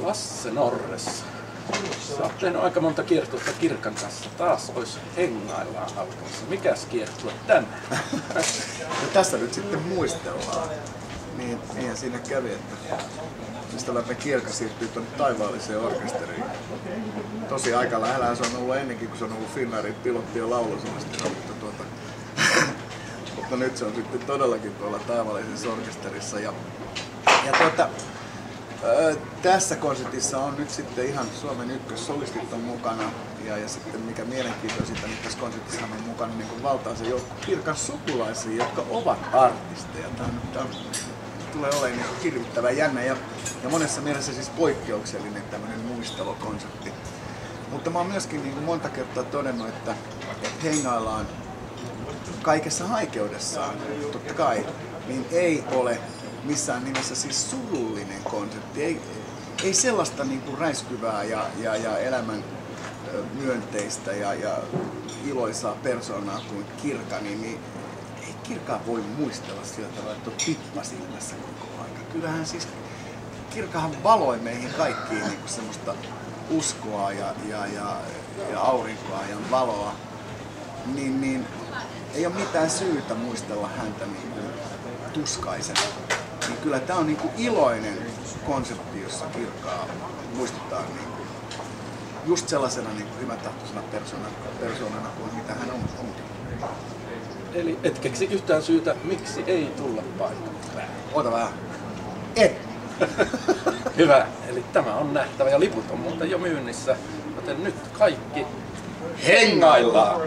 Lasse Norres. Sä oot tehnyt aika monta kiertuetta Kirkan kanssa. Taas olisi hengaillaan alkamassa. Mikäs kiertue tänään? No tässä nyt sitten muistellaan. Niinhän siinä kävi, että ystävämme Kirka siirtyy tuonne taivaalliseen orkesteriin. Tosi aika lähellä se on ollut ennenkin, kun se on ollut Finnairin pilotti- ja laulusuunnistelu, mutta nyt se on sitten todellakin tuolla taivaallisessa orkesterissa. Tässä konsertissa on nyt sitten ihan Suomen ykkössolistit on mukana ja sitten mikä mielenkiintoisinta, niin tässä konsertissa on mukana niin valtaisen joukko Kirkan sukulaisia, jotka ovat artisteja. Tämä tulee olemaan niin hirvittävän jännä ja monessa mielessä siis poikkeuksellinen tämmöinen muistelokonsertti. Mutta mä oon myöskin niin monta kertaa todennut, että hengaillaan kaikessa haikeudessaan, totta kai, niin ei ole missään nimessä siis surullinen konsertti. Ei sellaista niin kuin räiskyvää ja elämän myönteistä ja iloisaa persoonaa kuin Kirka, niin ei Kirkaa voi muistella sillä tavalla, että on tippa silmässä koko aika. Kyllähän siis Kirkahan valoi meihin kaikkiin niin kuin semmoista uskoa ja aurinkoa ja valoa, niin ei ole mitään syytä muistella häntä niin kuin tuskaisena. Niin kyllä tämä on niin kuin iloinen konsepti, jossa Kirkkaa muistetaan niin kuin just sellaisena niin kuin hyväntahtoisena persoonana kuin mitä hän onkin. Eli et keksi yhtään syytä, miksi ei tulla paikalle. Ota vähän. Et! Hyvä, eli tämä on nähtävä ja liput on muuten jo myynnissä, joten nyt kaikki hengaillaan!